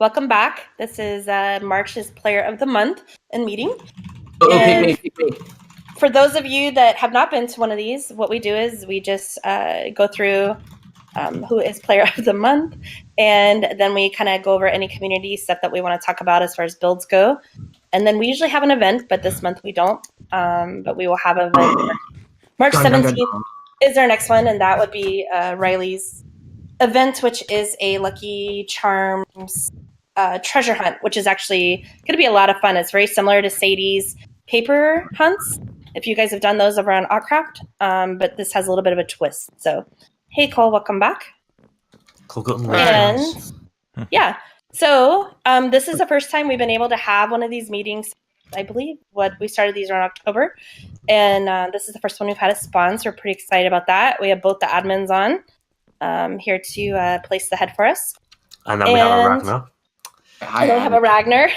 welcome back. This is March's Player of the Month and meeting. Okay, for those of you that have not been to one of these, what we do is we just go through who is Player of the Month, and then we kind of go over any community stuff that we want to talk about as far as builds go. And then we usually have an event, but this month we don't. But we will have an event. March 17th is our next one, and that would be Riley's event, which is a Lucky Charms treasure hunt, which is actually going to be a lot of fun. It's very similar to Sadie's paper hunts, if you guys have done those over on Autcraft, but this has a little bit of a twist. So, hey, Cole, welcome back. And yeah, so this is the first time we've been able to have one of these meetings. I believe we started these around October, and this is the first one we've had a spawn, so we're pretty excited about that. We have both the admins on here to place the head for us. And then we have a Ragnar. And then we have a Ragnar.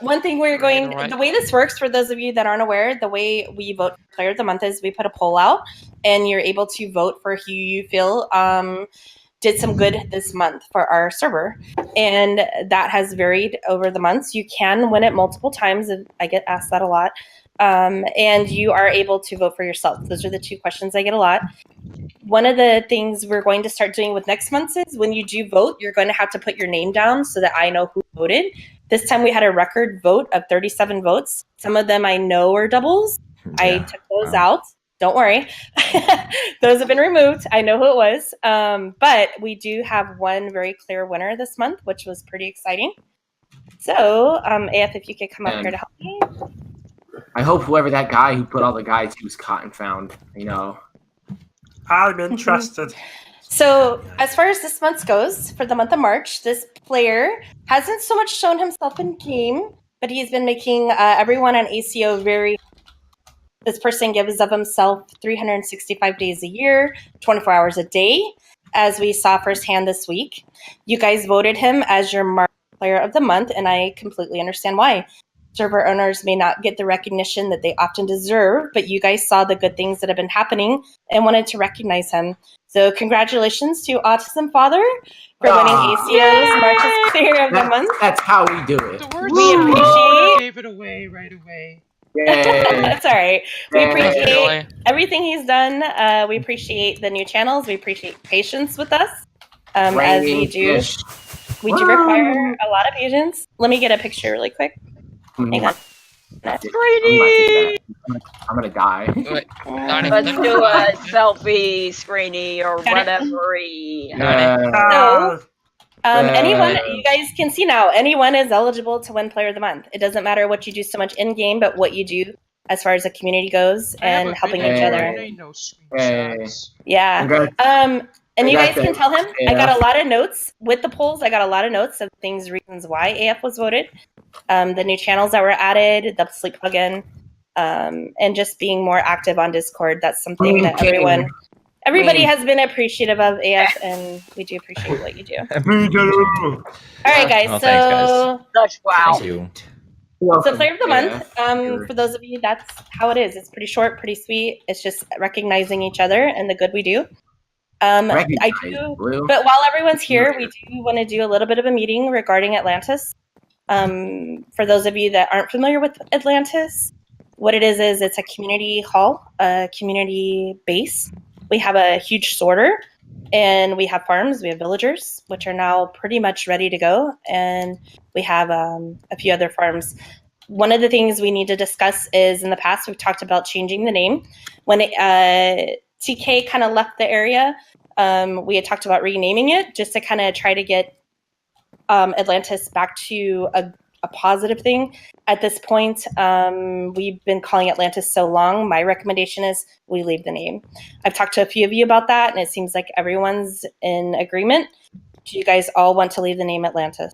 One thing we're going, the way this works for those of you that aren't aware, the way we vote for Player of the Month is we put a poll out, and you're able to vote for who you feel did some good this month for our server. And that has varied over the months. You can win it multiple times. I get asked that a lot. And you are able to vote for yourself. Those are the two questions I get a lot. One of the things we're going to start doing with next month's is when you do vote, you're going to have to put your name down so that I know who voted. This time we had a record vote of 37 votes. Some of them I know are doubles. Yeah. I took those out. Don't worry. Those have been removed. I know who it was. But we do have one very clear winner this month, which was pretty exciting. So, AF, if you could come up here to help me. I hope whoever that guy who put all the guys he was caught and found, I'm interested. So, as far as this month goes, for the month of March, this player hasn't so much shown himself in game, but he's been making everyone on ACO very. This person gives of himself 365 days a year, 24 hours a day, as we saw firsthand this week. You guys voted him as your March Player of the Month, and I completely understand why. Server owners may not get the recognition that they often deserve, but you guys saw the good things that have been happening and wanted to recognize him. So congratulations to Autism Father for winning ACO's March's Player of the Month. That's how we do it. We appreciate. Gave it away right away. That's all right. We appreciate everything he's done. We appreciate the new channels. We appreciate patience with us, as we do. We do require a lot of patience. Let me get a picture really quick. Hang on. I'm gonna die. Let's do a selfie screeny or whatever. Anyone, you guys can see now, anyone is eligible to win Player of the Month. It doesn't matter what you do so much in game, but what you do as far as the community goes and helping each other. Yeah. And you guys can tell him, I got a lot of notes with the polls. I got a lot of notes of reasons why AF was voted, the new channels that were added, the sleep plugin, and just being more active on Discord. That's something that everybody has been appreciative of, AF, and we do appreciate what you do. All right, guys. Thanks, wow. Thank you. So Player of the Month, for those of you, that's how it is. It's pretty short, pretty sweet. It's just recognizing each other and the good we do. I do, but while everyone's here, we do want to do a little bit of a meeting regarding Atlantis. For those of you that aren't familiar with Atlantis, what it is it's a community hall, a community base. We have a huge sorter, and we have farms, we have villagers, which are now pretty much ready to go, and we have a few other farms. One of the things we need to discuss is in the past, we've talked about changing the name. When TK kind of left the area, we had talked about renaming it just to kind of try to get Atlantis back to a positive thing. At this point, we've been calling Atlantis so long. My recommendation is we leave the name. I've talked to a few of you about that, and it seems like everyone's in agreement. Do you guys all want to leave the name Atlantis?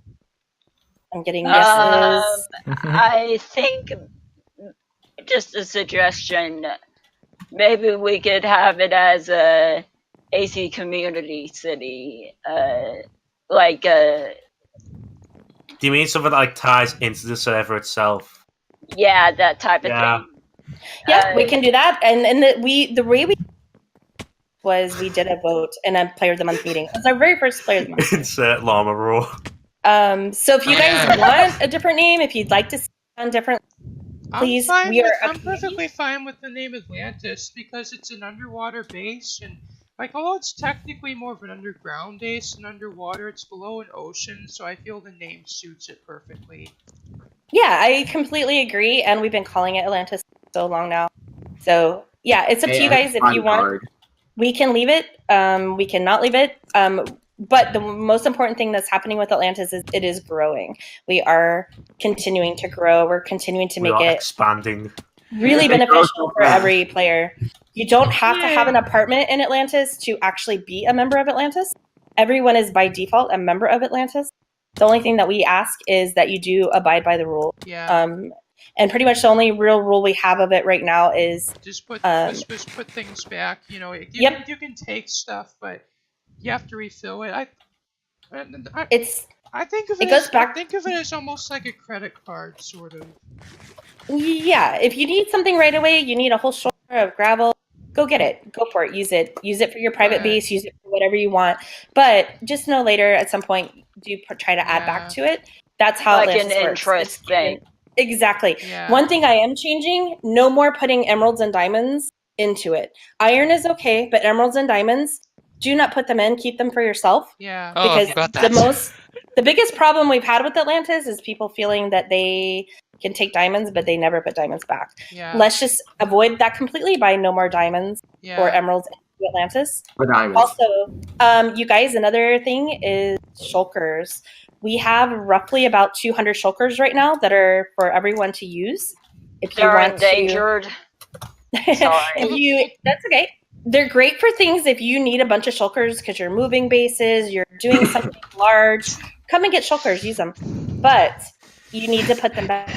I'm getting yeses. I think, just a suggestion, maybe we could have it as a AC community city, Do you mean something that ties into the server itself? Yeah, that type of thing. Yeah, we can do that. And the way we was we did a vote in a Player of the Month meeting. It was our very first Player of the Month. Insert llama roar. So if you guys want a different name, if you'd like to see it on different, please. I'm perfectly fine with the name Atlantis because it's an underwater base, and although it's technically more of an underground base than underwater, it's below an ocean, so I feel the name suits it perfectly. Yeah, I completely agree, and we've been calling it Atlantis for so long now. So yeah, it's up to you guys if you want. We can leave it. We cannot leave it. But the most important thing that's happening with Atlantis is it is growing. We are continuing to grow. We're continuing to make it expanding. Really beneficial for every player. You don't have to have an apartment in Atlantis to actually be a member of Atlantis. Everyone is by default a member of Atlantis. The only thing that we ask is that you do abide by the rule. Yeah. And pretty much the only real rule we have of it right now is just put things back. You know, you can take stuff, but you have to refill it. I think of it as almost like a credit card, sort of. Yeah, if you need something right away, you need a whole shoulder of gravel, go get it. Go for it. Use it. Use it for your private base. Use it for whatever you want. But just know later at some point, do try to add back to it. That's how Atlantis an interest thing. Exactly. Yeah. One thing I am changing, no more putting emeralds and diamonds into it. Iron is okay, but emeralds and diamonds, do not put them in. Keep them for yourself. Yeah. Because the biggest problem we've had with Atlantis is people feeling that they can take diamonds, but they never put diamonds back. Yeah. Let's just avoid that completely by no more diamonds or emeralds in Atlantis. For diamonds. Also, you guys, another thing is shulkers. We have roughly about 200 shulkers right now that are for everyone to use. If you want endangered. Sorry. That's okay. They're great for things if you need a bunch of shulkers because you're moving bases, you're doing something large. Come and get shulkers, use them. But you need to put them back.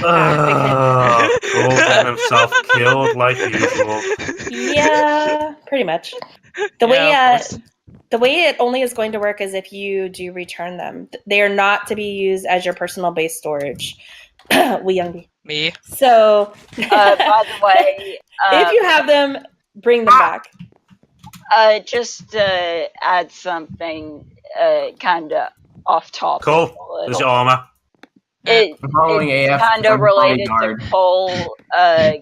Getting himself killed like usual. Yeah, pretty much. The way it only is going to work is if you do return them. They are not to be used as your personal base storage. Me. So, by the way, if you have them, bring them back. Just to add something kind of off topic. Cool. There's your armor. It's kind of related to Cole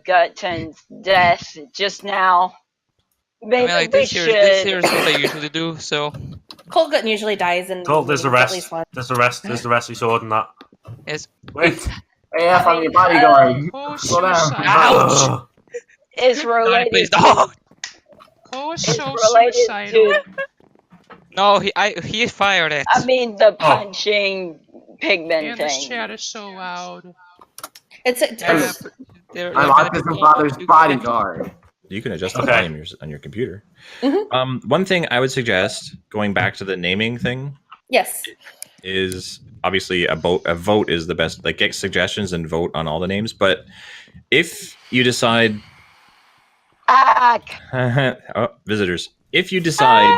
Gutton's death just now. Maybe this here is what I usually do. So Cole Gutton usually dies in. Cole, there's the rest. There's the rest we saw in that. Yes. Wait. AF on your bodyguard. Slow down. Ouch. It's related. Please don't. Cole is so suicidal. No, he fired it. I mean the punching pigment thing. This chat is so loud. I'm Autism Father's bodyguard. You can adjust the volume on your computer. Mm-hmm. One thing I would suggest, going back to the naming thing, is obviously a vote is the best. Like, get suggestions and vote on all the names. But if you decide, visitors, if you decide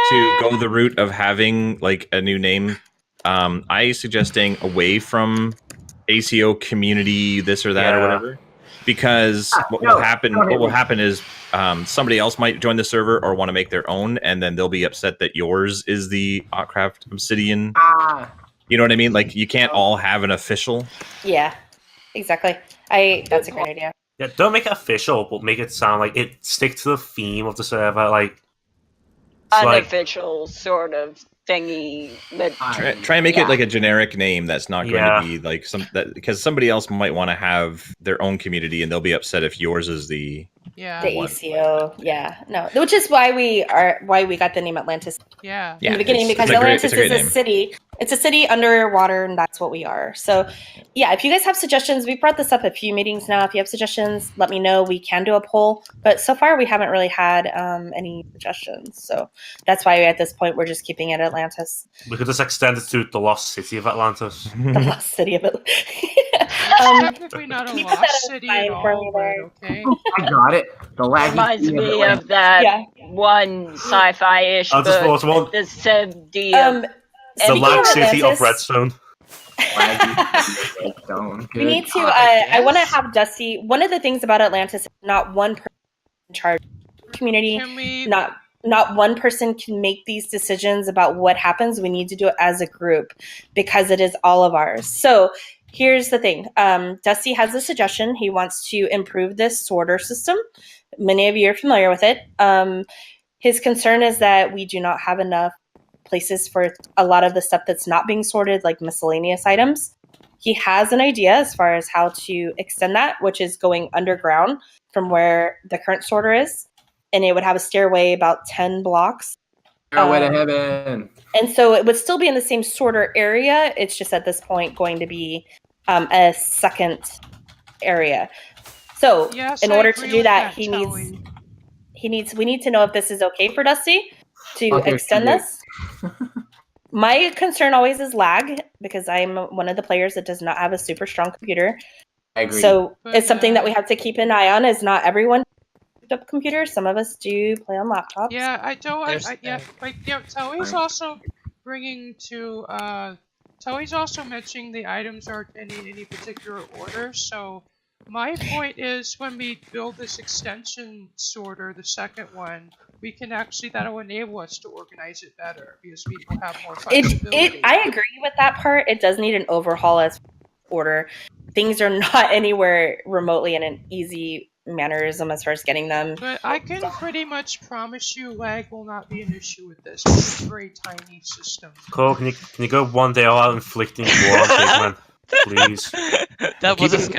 to go the route of having like a new name, I suggest staying away from ACO community this or that or whatever. Because what will happen is somebody else might join the server or want to make their own, and then they'll be upset that yours is the Autcraft Obsidian. You know what I mean? Like, you can't all have an official. Yeah, exactly. That's a great idea. Yeah, don't make it official, but make it sound like it stick to the theme of the server, like unofficial sort of thingy. But try and make it like a generic name that's not going to be like because somebody else might want to have their own community and they'll be upset if yours is the ACO. No, which is why we got the name Atlantis. In the beginning, because Atlantis is a city. It's a city underwater, and that's what we are. So, if you guys have suggestions, we brought this up a few meetings now. If you have suggestions, let me know. We can do a poll, but so far we haven't really had any suggestions. So that's why at this point we're just keeping it Atlantis. We could just extend it to the Lost City of Atlantis. The Lost City of Atlantis. Technically not a lost city at all, but okay. I got it. The laggy reminds me of that one sci-fi-ish book. The The Lag City of Redstone. We need to. I want to have Dusty. One of the things about Atlantis is not one person in charge of the community. not one person can make these decisions about what happens. We need to do it as a group because it is all of ours. So here's the thing. Dusty has a suggestion. He wants to improve this sorter system. Many of you are familiar with it. His concern is that we do not have enough places for a lot of the stuff that's not being sorted, like miscellaneous items. He has an idea as far as how to extend that, which is going underground from where the current sorter is. And it would have a stairway about 10 blocks. Stairway to heaven. And so it would still be in the same sorter area. It's just at this point going to be a second area. So in order to do that, we need to know if this is okay for Dusty to extend this. My concern always is lag, because I'm one of the players that does not have a super strong computer. I agree. So it's something that we have to keep an eye on. Is not everyone up computers. Some of us do play on laptops. Yeah, I don't. Toei's also bringing to. Toei's also mentioning the items aren't in any particular order. So my point is, when we build this extension sorter, the second one, we can actually, that'll enable us to organize it better because people have more flexibility. I agree with that part. It does need an overhaul as order. Things are not anywhere remotely in an easy mannerism as far as getting them. But I can pretty much promise you lag will not be an issue with this. It's a very tiny system. Cole, can you go one day all out inflicting war on Pigman? Please.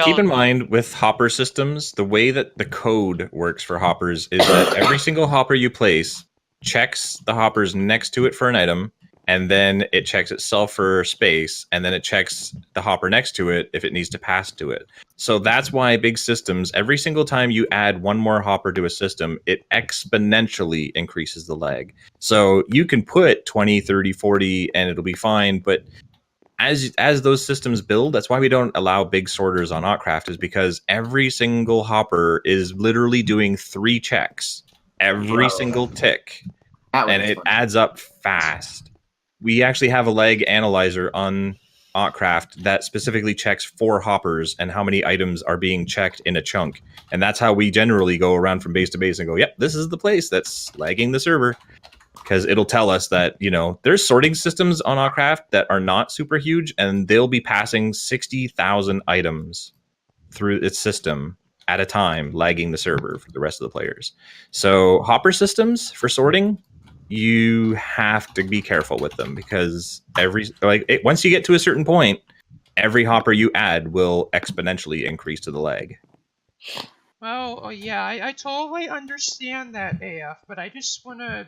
Keep in mind, with hopper systems, the way that the code works for hoppers is that every single hopper you place checks the hoppers next to it for an item, and then it checks itself for space, and then it checks the hopper next to it if it needs to pass to it. So that's why big systems, every single time you add one more hopper to a system, it exponentially increases the lag. So you can put 20, 30, 40, and it'll be fine, but as those systems build, that's why we don't allow big sorters on Autcraft, is because every single hopper is literally doing 3 checks every single tick, and it adds up fast. We actually have a lag analyzer on Autcraft that specifically checks 4 hoppers and how many items are being checked in a chunk, and that's how we generally go around from base to base and go, yep, this is the place that's lagging the server. Because it'll tell us that, there's sorting systems on Autcraft that are not super huge, and they'll be passing 60,000 items through its system at a time, lagging the server for the rest of the players. So hopper systems for sorting, you have to be careful with them, because once you get to a certain point, every hopper you add will exponentially increase to the lag. Oh yeah, I totally understand that, AF, but I just want to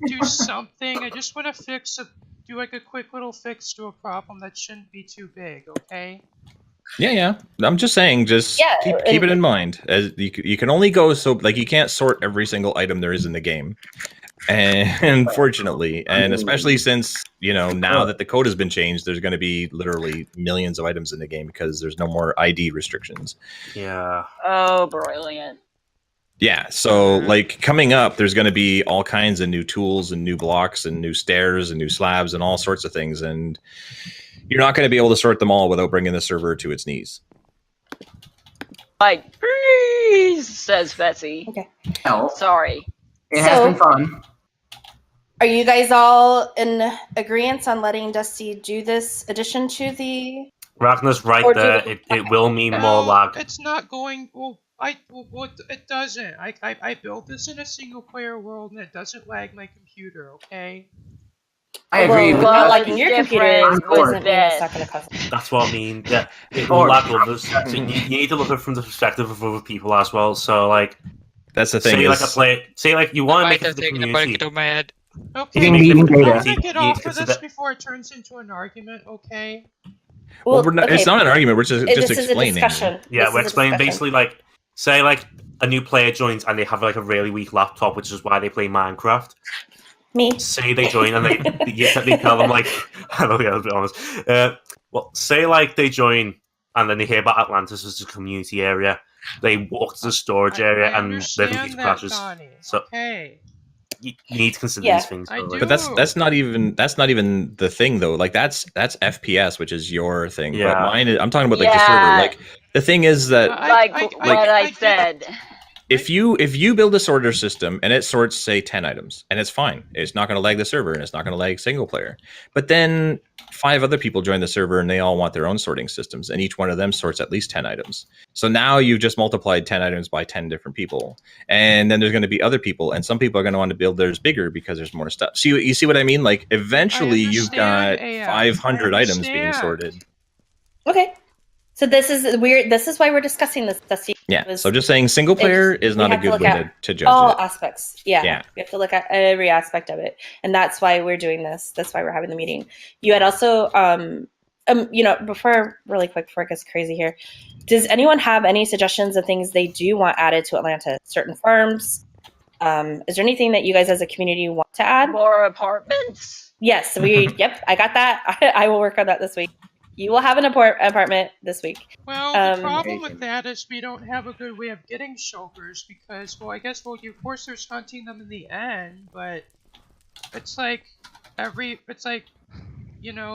do something. I just want to do like a quick little fix to a problem that shouldn't be too big, okay? Yeah. I'm just saying, keep it in mind. As you can only go so, you can't sort every single item there is in the game. And unfortunately, and especially since, now that the code has been changed, there's going to be literally millions of items in the game because there's no more ID restrictions. Yeah. Oh, brilliant. Yeah, so coming up, there's going to be all kinds of new tools and new blocks and new stairs and new slabs and all sorts of things, and you're not going to be able to sort them all without bringing the server to its knees. Please, says Betsy. Okay. Sorry. It has been fun. Are you guys all in agreement on letting Dusty do this addition to the... Ragnar's right there. It will mean more lag. It's not going... it doesn't. I built this in a single-player world, and it doesn't lag my computer, okay? I agree. Not liking your computer doesn't mean it's not going to cause... That's what I mean. Yeah, it will lag others. So you need to look at it from the perspective of other people as well. So, that's the thing. Say you want to make it to the community. Get over my head. Okay, I'm gonna get off of this before it turns into an argument, okay? Well, it's not an argument. We're just explaining. Yeah, we're explaining basically say a new player joins and they have a really weak laptop, which is why they play Minecraft. Me. Say they join and they tell them I don't know, to be honest. Say they join and then they hear about Atlantis as a community area. They walk to the storage area and their computer crashes. So okay. You need to consider these things. But that's not even the thing though. That's FPS, which is your thing. Yeah. But mine I'm talking about the server. The thing is that what I said. if you build a sorter system and it sorts, say, 10 items, and it's fine, it's not going to lag the server and it's not going to lag single player. But then 5 other people join the server and they all want their own sorting systems, and each one of them sorts at least 10 items. So now you've just multiplied 10 items by 10 different people, and then there's going to be other people, and some people are going to want to build theirs bigger because there's more stuff. So you see what I mean? Like eventually you've got 500 items being sorted. Okay. So this is weird. This is why we're discussing this. Yeah. So I'm just saying single player is not a good way to judge all it. aspects. Yeah. We have to look at every aspect of it. And that's why we're doing this. That's why we're having the meeting. You had also, really quick before it gets crazy here, does anyone have any suggestions of things they do want added to Atlanta? Certain farms? Is there anything that you guys as a community want to add? More apartments? Yes. Yep. I got that. I will work on that this week. You will have an apartment this week. Well, the problem with that is we don't have a good way of getting shulkers because, well, I guess, of course there's hunting them in the end, but it's like,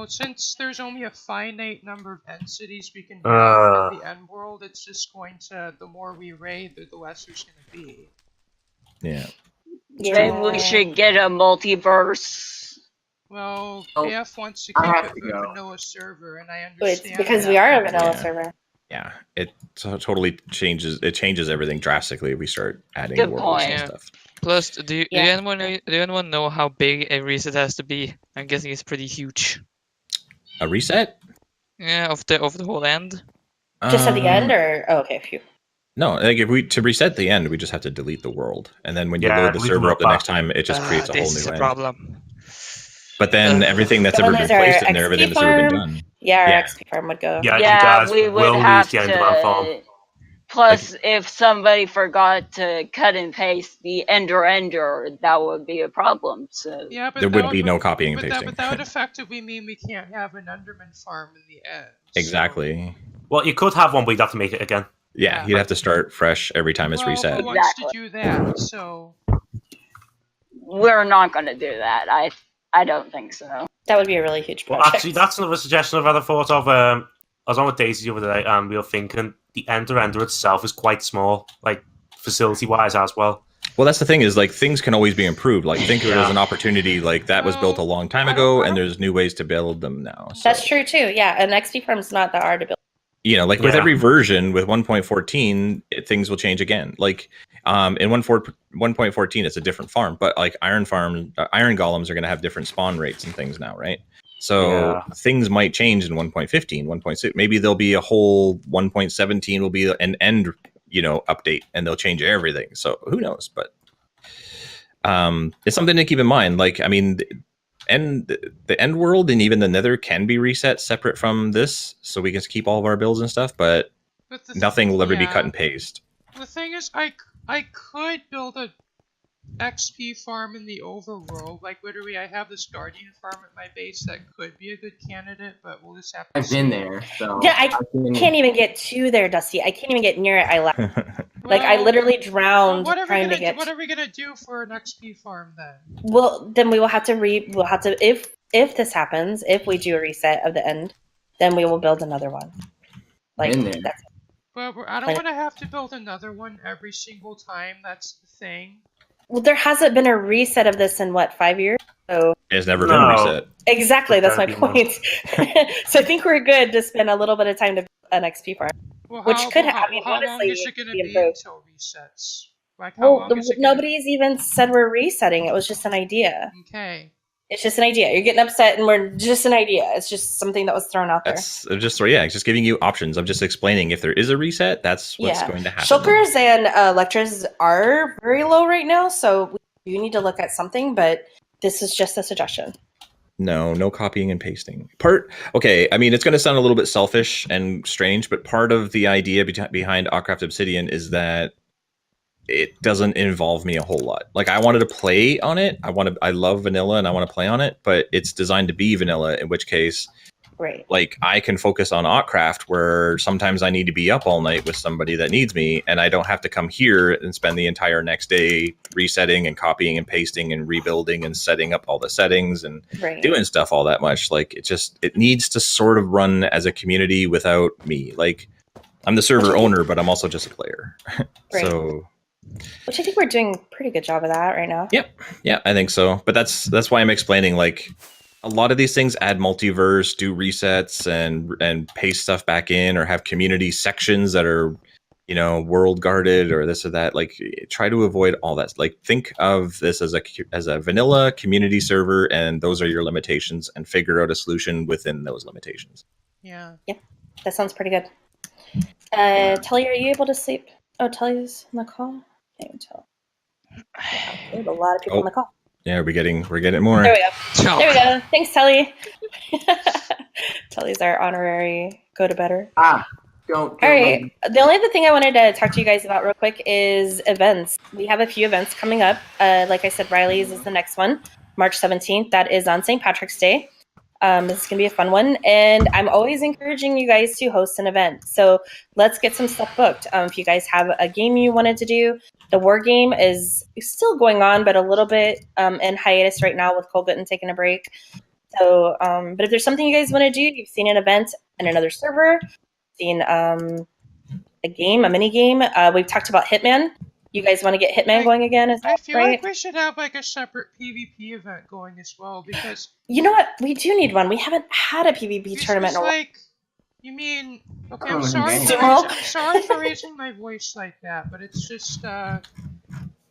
since there's only a finite number of end cities we can have in the end world, it's just going to, the more we raid, the less there's going to be. Yeah. Maybe we should get a multiverse. Well, KF wants to keep it a vanilla server, and I understand. It's because we are a vanilla server. Yeah, it totally changes. It changes everything drastically if we start adding worlds and stuff. Plus, do anyone know how big a reset has to be? I'm guessing it's pretty huge. A reset? Yeah, of the whole end. Just at the end, or okay, phew. No, like to reset the end, we just have to delete the world, and then when you load the server up the next time, it just creates a whole new end. This is a problem. But then everything that's ever been placed in there, everything that's ever been done. Yeah, our XP farm would go. Yeah, we would have to. Plus, if somebody forgot to cut and paste the ender, that would be a problem. So yeah, but there would be no copying and pasting. But that would effectively mean we can't have an Enderman farm in the end. Exactly. So. Well, you could have one, but you'd have to make it again. Yeah, you'd have to start fresh every time it's reset. Who wants to do that? So we're not going to do that. I don't think so. That would be a really huge project. Well, actually, that's another suggestion I've ever thought of. I was on with Daisy the other day, and we were thinking the ender itself is quite small, like facility-wise as well. Well, that's the thing is, like, things can always be improved. Like, think of it as an opportunity. Like, that was built a long time ago, and there's new ways to build them now. So. That's true, too. Yeah, an XP farm's not that hard to build. You know, like with every version, with 1.14, things will change again. Like, in 1.14, it's a different farm, but like iron golems are going to have different spawn rates and things now, right? So things might change in 1.15, 1.6. Maybe there'll be a whole 1.17 will be an end, update, and they'll change everything. So who knows? But it's something to keep in mind. Like, I mean, the end world and even the Nether can be reset separate from this, so we can keep all of our builds and stuff. But nothing will ever be cut and paste. The thing is, I could build a XP farm in the overworld. Like, literally, I have this guardian farm at my base that could be a good candidate, but we'll just have to I've been there, so... Yeah, I can't even get to there, Dusty. I can't even get near it. I left. Like, I literally drowned trying to get... What are we gonna do for an XP farm, then? Well, then we will have to if this happens, if we do a reset of the end, then we will build another one. Like, that's... But I don't want to have to build another one every single time. That's the thing. Well, there hasn't been a reset of this in, 5 years? So it's never been a reset. Exactly, that's my point. So I think we're good to spend a little bit of time to build an XP farm. Well, which could honestly, how long is it going to be until resets? Like, nobody's even said we're resetting. It was just an idea. Okay. It's just an idea. You're getting upset, and we're just an idea. It's just something that was thrown out there. It's just giving you options. I'm just explaining if there is a reset, that's what's going to happen. Shulkers and lectures are very low right now, so you need to look at something, but this is just a suggestion. No copying and pasting. Okay, I mean, it's going to sound a little bit selfish and strange, but part of the idea behind Autcraft Obsidian is that it doesn't involve me a whole lot. Like, I wanted to play on it. I love vanilla and I want to play on it, but it's designed to be vanilla, in which case, like, I can focus on Autcraft, where sometimes I need to be up all night with somebody that needs me, and I don't have to come here and spend the entire next day resetting and copying and pasting and rebuilding and setting up all the settings and doing stuff all that much. Like, it needs to sort of run as a community without me. Like, I'm the server owner, but I'm also just a player. So Which I think we're doing a pretty good job of that right now. Yep. Yeah, I think so. But that's why I'm explaining, like, a lot of these things add multiverse, do resets, and paste stuff back in, or have community sections that are, world guarded or this or that. Like, try to avoid all that. Like, think of this as a vanilla community server, and those are your limitations, and figure out a solution within those limitations. Yeah. Yep. That sounds pretty good. Tully, are you able to sleep? Oh, Tully's on the call? Can't even tell. There's a lot of people on the call. Yeah, we're getting more. There we go. There we go. Thanks, Tully. Tully's our honorary go-to-bedder. Don't. All right. The only other thing I wanted to talk to you guys about real quick is events. We have a few events coming up. Like I said, Riley's is the next one, March 17th. That is on St. Patrick's Day. This is going to be a fun one. And I'm always encouraging you guys to host an event. So let's get some stuff booked. If you guys have a game you wanted to do, the war game is still going on, but a little bit in hiatus right now with Colgutton taking a break. So, but if there's something you guys want to do, you've seen an event in another server, seen a mini game. We've talked about Hitman. You guys want to get Hitman going again? Is that I feel right? like we should have like a separate PvP event going as well, because you know what? We do need one. We haven't had a PvP tournament in a while. Like, you mean, okay, I'm sorry for raising my voice like that, but it's just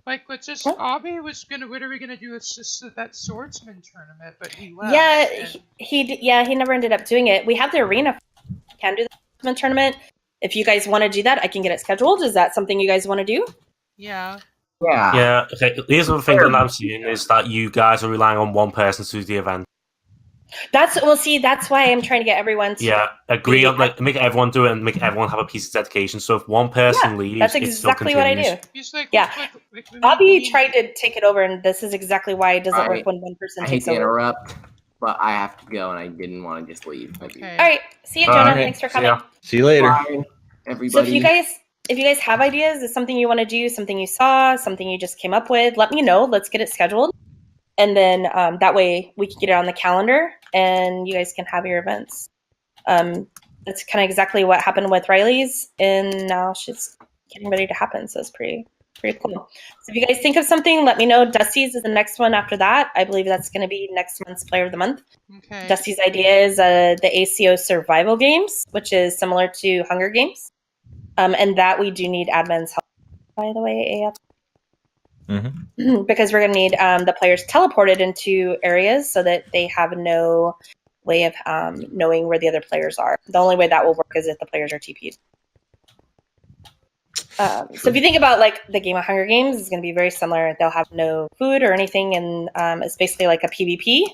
like with just Abby was what are we gonna do? It's just that swordsman tournament, but he left. Yeah, he never ended up doing it. We have the arena. Can do the swordsman tournament. If you guys want to do that, I can get it scheduled. Is that something you guys want to do? Yeah. Yeah. Okay. Here's the thing that I'm seeing is that you guys are relying on one person to do the event. That's why I'm trying to get everyone to agree on make everyone do it and make everyone have a piece of dedication. So if one person leaves, that's exactly what I do. Like, Bobby tried to take it over, and this is exactly why it doesn't work when one person takes over. I hate to interrupt, but I have to go, and I didn't want to just leave. Okay. All right, see you, Jonah. Thanks for coming. See you later. Bye, everybody. So if you guys have ideas, is something you want to do, something you saw, something you just came up with, let me know. Let's get it scheduled. And then that way we can get it on the calendar and you guys can have your events. That's kind of exactly what happened with Riley's, and now she's getting ready to happen. So it's pretty cool. So if you guys think of something, let me know. Dusty's is the next one after that. I believe that's going to be next month's Player of the Month. Okay. Dusty's idea is the ACO survival games, which is similar to Hunger Games. And that we do need admin's help, by the way, AF. Mm-hmm. Because we're going to need the players teleported into areas so that they have no way of knowing where the other players are. The only way that will work is if the players are TP'd. So if you think about like the game of Hunger Games, it's going to be very similar. They'll have no food or anything, and it's basically like a PvP.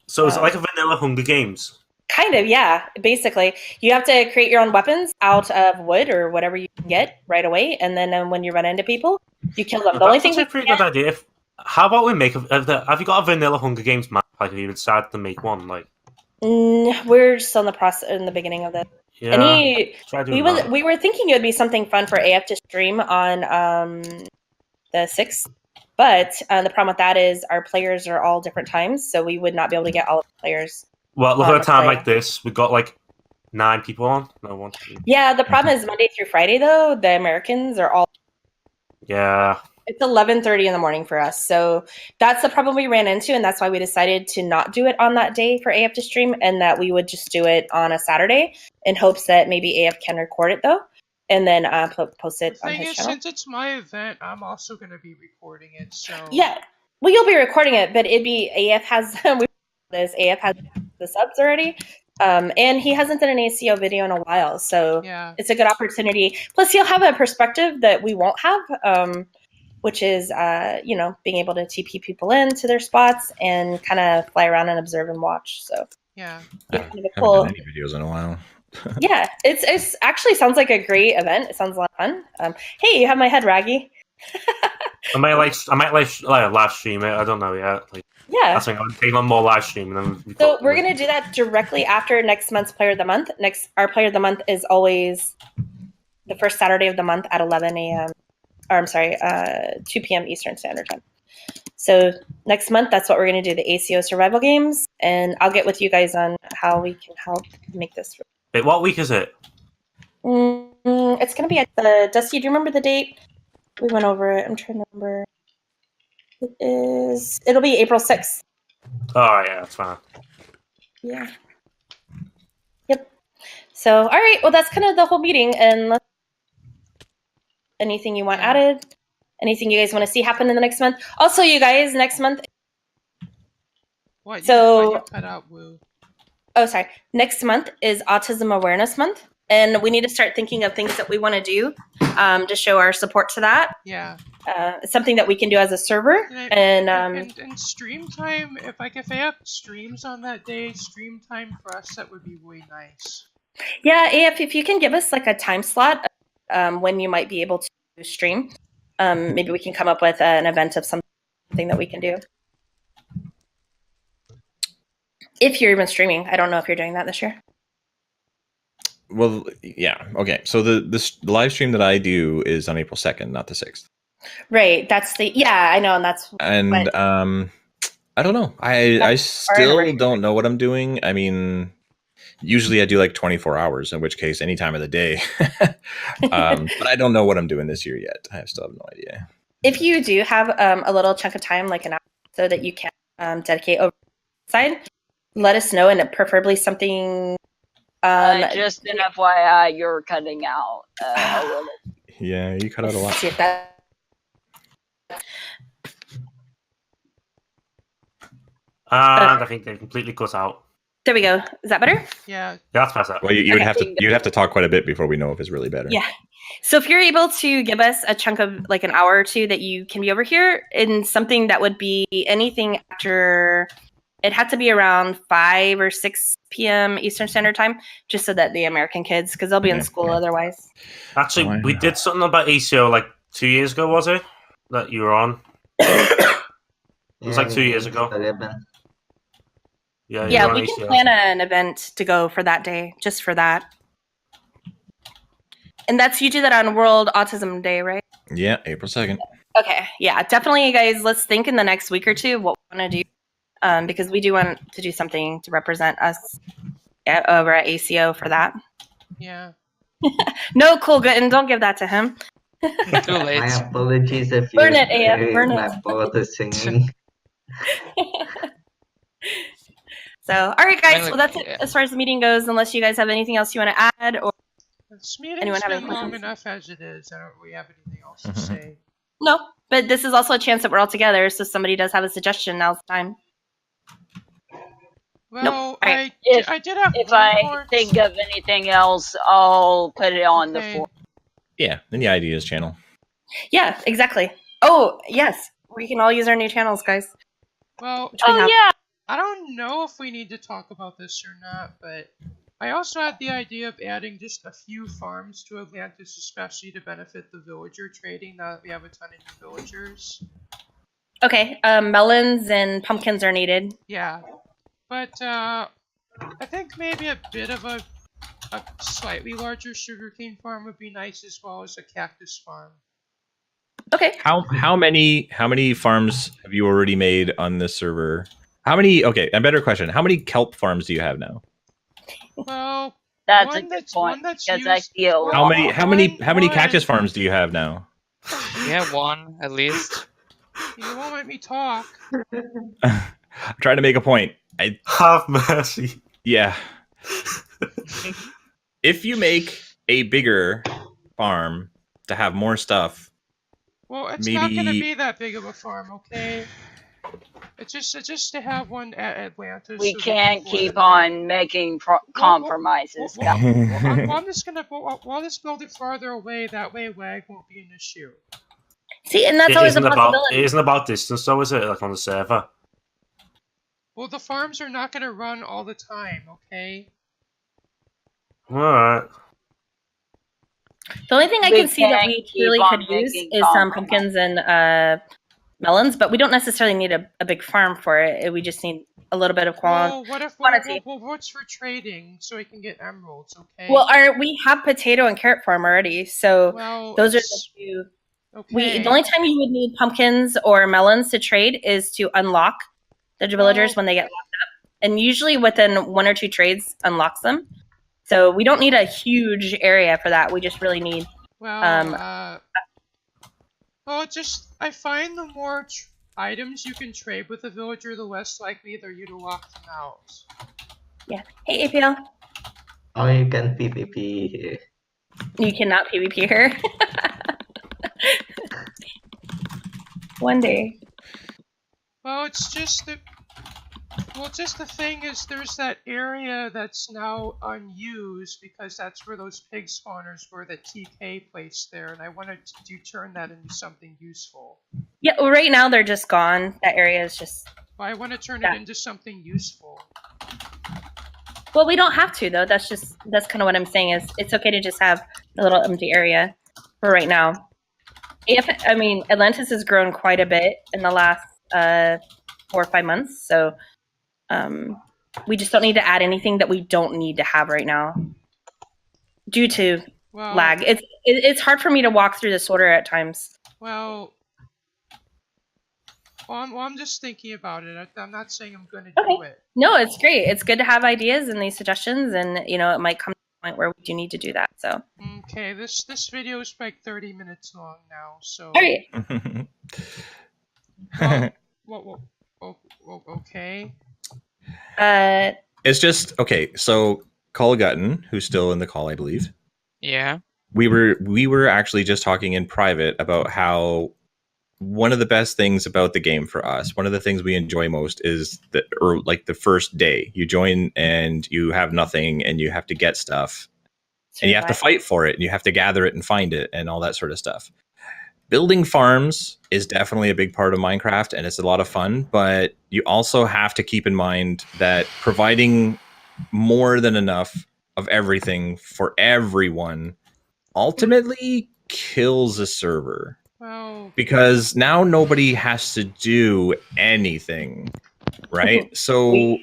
So is it like a vanilla Hunger Games? Kind of, yeah. Basically, you have to create your own weapons out of wood or whatever you can get right away, and then when you run into people, you kill them. The only thing that's a pretty good idea. How about we make have you got a vanilla Hunger Games map? Like, have you decided to make one? Like, we're still in the process, in the beginning of it. Yeah, we were thinking it would be something fun for AF to stream on the 6th, but the problem with that is our players are all different times, so we would not be able to get all of the players. Well, look at a time like this. We've got like 9 people on. No one. Yeah, the problem is Monday through Friday, though, the Americans are all. Yeah. It's 11:30 in the morning for us. So that's the problem we ran into, and that's why we decided to not do it on that day for AF to stream, and that we would just do it on a Saturday in hopes that maybe AF can record it, though, and then post it on his channel. Since it's my event, I'm also going to be recording it. So yeah, well, you'll be recording it, but it'd be AF has AF has the subs already, and he hasn't done an ACO video in a while, so it's a good opportunity. Plus, he'll have a perspective that we won't have, which is being able to TP people into their spots and kind of fly around and observe and watch. So I haven't done any videos in a while. Yeah, it's actually sounds like a great event. It sounds a lot of fun. Hey, you have my head, Raggy. I might live stream it. I don't know yet. Yeah, I think I'm taking on more live streaming. So we're gonna do that directly after next month's Player of the Month. Our Player of the Month is always the first Saturday of the month at 11 a.m. Or I'm sorry, 2 p.m. Eastern Standard Time. So next month, that's what we're gonna do, the ACO survival games, and I'll get with you guys on how we can help make this. Wait, what week is it? It's gonna be at the Dusty. Do you remember the date? We went over it. I'm trying to remember. It'll be April 6th. Oh, yeah, that's fine. Yeah. Yep. So, all right. Well, that's kind of the whole meeting. And anything you want added? Anything you guys want to see happen in the next month? Also, you guys, next month. What? So, you cut out, Woo. Oh, sorry. Next month is Autism Awareness Month. And we need to start thinking of things that we want to do to show our support to that. Yeah. It's something that we can do as a server. And stream time, if I have streams on that day, stream time for us, that would be way nice. Yeah, if you can give us like a time slot when you might be able to stream, maybe we can come up with an event of something that we can do. If you're even streaming. I don't know if you're doing that this year. Well, yeah. Okay. So the live stream that I do is on April 2nd, not the 6th. Right. That's I know. And I don't know. I still don't know what I'm doing. I mean, usually I do like 24 hours, in which case any time of the day. But I don't know what I'm doing this year yet. I still have no idea. If you do have a little chunk of time, like an hour, so that you can dedicate over side, let us know, and preferably something. Just an FYI, you're cutting out a little. Yeah, you cut out a lot. See if that. And I think they completely cut out. There we go. Is that better? Yeah. That's better. Well, you'd have to talk quite a bit before we know if it's really better. Yeah. So if you're able to give us a chunk of like an hour or two that you can be over here in something that would be anything after. It had to be around 5 or 6 p.m. Eastern Standard Time, just so that the American kids, because they'll be in school otherwise. Actually, we did something about ACO like 2 years ago, was it? That you were on? It was like 2 years ago. Yeah, we can plan an event to go for that day, just for that. And you do that on World Autism Day, right? Yeah, April 2nd. Okay, yeah, definitely, you guys, let's think in the next week or two of what we want to do. Because we do want to do something to represent us over at ACO for that. Yeah. No, cool, good, and don't give that to him. Too late. My apologies if Burn it, AF, burn my it. boat is singing. So, all right, guys. Well, that's it as far as the meeting goes. Unless you guys have anything else you want to add, or this meeting's been long enough as it is. I don't really have anything else to say. No, but this is also a chance that we're all together. So, if somebody does have a suggestion, now's the time. Well, nope. I did have. If I think of anything else, I'll put it on the forum. Yeah, in the ideas channel. Yeah, exactly. Oh, yes, we can all use our new channels, guys. Well, yeah. I don't know if we need to talk about this or not, but I also had the idea of adding just a few farms to Atlantis, especially to benefit the villager trading. Now that we have a ton of new villagers. Okay, melons and pumpkins are needed. Yeah. But I think maybe a bit of a slightly larger sugarcane farm would be nice, as well as a cactus farm. Okay. How many farms have you already made on this server? How many? Okay, a better question. How many kelp farms do you have now? Well, that's a good point, because I feel how many cactus farms do you have now? Yeah, one at least. You won't let me talk. I'm trying to make a point. Have mercy. Yeah. If you make a bigger farm to have more stuff, well, it's not going to be that big of a farm, okay? It's just to have one at Atlantis. We can't keep on making compromises. I'm just gonna I'll just build it farther away. That way, lag won't be an issue. See, and that's always a possibility. It isn't about distance, though, is it? Like on the server. Well, the farms are not going to run all the time, okay? Alright. The only thing I can see that we really could use is some pumpkins and melons, but we don't necessarily need a big farm for it. We just need a little bit of quantity. Well, what's for trading so we can get emeralds, okay? Well, we have potato and carrot farm already, so those are the two. Okay. The only time you would need pumpkins or melons to trade is to unlock the villagers when they get locked up. And usually within 1 or 2 trades unlocks them. So we don't need a huge area for that. We just really need Well, I find the more items you can trade with a villager, the less likely they're you to lock them out. Yeah. Hey, APL. Oh, you can PvP here. You cannot PvP her. One day. Well, it's just the thing is there's that area that's now unused because that's where those pig spawners were that TK placed there, and I wanted to turn that into something useful. Yeah, well, right now they're just gone. That area is just... Well, I want to turn it into something useful. Well, we don't have to, though. That's kind of what I'm saying is it's okay to just have a little empty area for right now. Atlantis has grown quite a bit in the last 4 or 5 months, so we just don't need to add anything that we don't need to have right now due to lag. It's hard for me to walk through this order at times. I'm just thinking about it. I'm not saying I'm going to do it. No, it's great. It's good to have ideas and these suggestions, and it might come to a point where we do need to do that. So. Okay, this video is like 30 minutes long now, so. All right. Okay. It's just okay. So, Call Gutton, who's still in the call, I believe. Yeah. We were actually just talking in private about how one of the best things about the game for us, one of the things we enjoy most is the first day you join and you have nothing and you have to get stuff and you have to fight for it and you have to gather it and find it and all that sort of stuff. Building farms is definitely a big part of Minecraft and it's a lot of fun, but you also have to keep in mind that providing more than enough of everything for everyone ultimately kills a server. Because now nobody has to do anything, right? So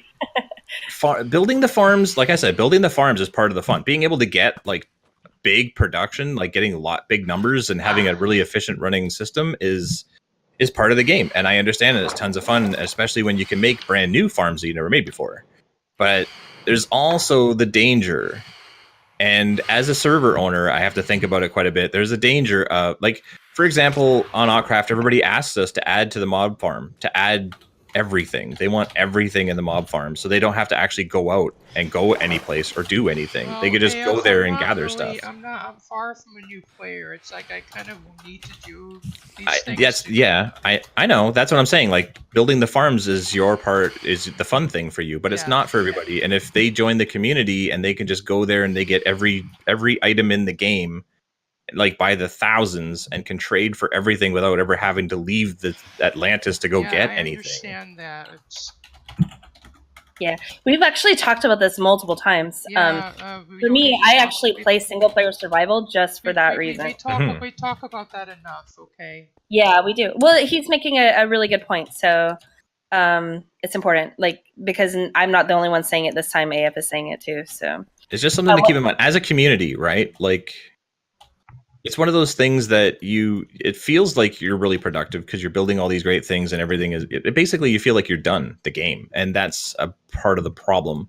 building the farms, like I said, building the farms is part of the fun. Being able to get like big production, like getting big numbers and having a really efficient running system is part of the game. And I understand it. It's tons of fun, especially when you can make brand new farms that you never made before. But there's also the danger. And as a server owner, I have to think about it quite a bit. There's a danger of, like, for example, on Autcraft, everybody asks us to add to the mob farm, to add everything. They want everything in the mob farm, so they don't have to actually go out and go any place or do anything. They could just go there and gather stuff. I'm far from a new player. It's like I kind of need to do these things. I know. That's what I'm saying. Like, building the farms is your part, is the fun thing for you, but it's not for everybody. And if they join the community and they can just go there and they get every item in the game, like by the thousands, and can trade for everything without ever having to leave the Atlantis to go get anything. I understand that. Yeah, we've actually talked about this multiple times. For me, I actually play single player survival just for that reason. We talk about that enough, okay? Yeah, we do. Well, he's making a really good point. So it's important, like, because I'm not the only one saying it this time. AF is saying it too. So it's just something to keep in mind as a community, right? Like, it's one of those things that it feels like you're really productive because you're building all these great things and everything is basically you feel like you're done the game. And that's a part of the problem,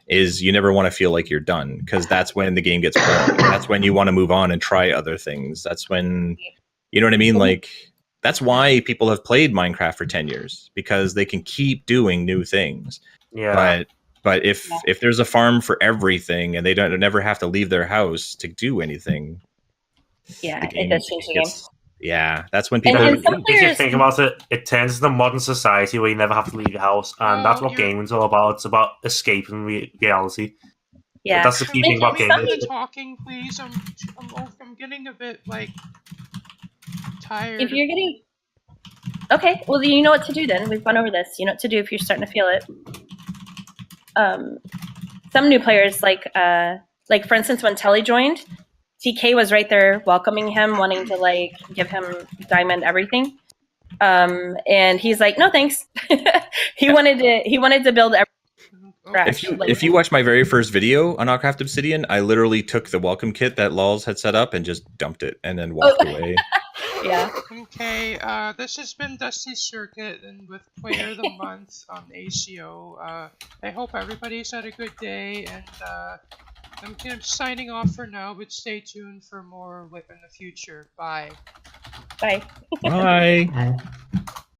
is you never want to feel like you're done, because that's when the game gets boring. That's when you want to move on and try other things. That's when, you know what I mean? Like, that's why people have played Minecraft for 10 years, because they can keep doing new things. Yeah. But if there's a farm for everything and they never have to leave their house to do anything, it does change the game. Yeah, that's when people. If you think about it, it turns into the modern society where you never have to leave your house, and that's what gaming's all about. It's about escaping reality. Yeah, that's the key thing about gaming. Talking, please. I'm getting a bit tired. If you're getting okay, well, you know what to do. Then we've gone over this. You know what to do if you're starting to feel it. Some new players, like for instance, when Telly joined, TK was right there welcoming him, wanting to give him diamond everything. And he's like, no thanks. he wanted to build everything. If you watch my very first video on Autcraft Obsidian, I literally took the welcome kit that Lols had set up and just dumped it and then walked away. Yeah. Okay, this has been Dusty Circuit and with Player of the Month on ACO. I hope everybody's had a good day, and I'm signing off for now, but stay tuned for more in the future. Bye. Bye. Bye. Bye.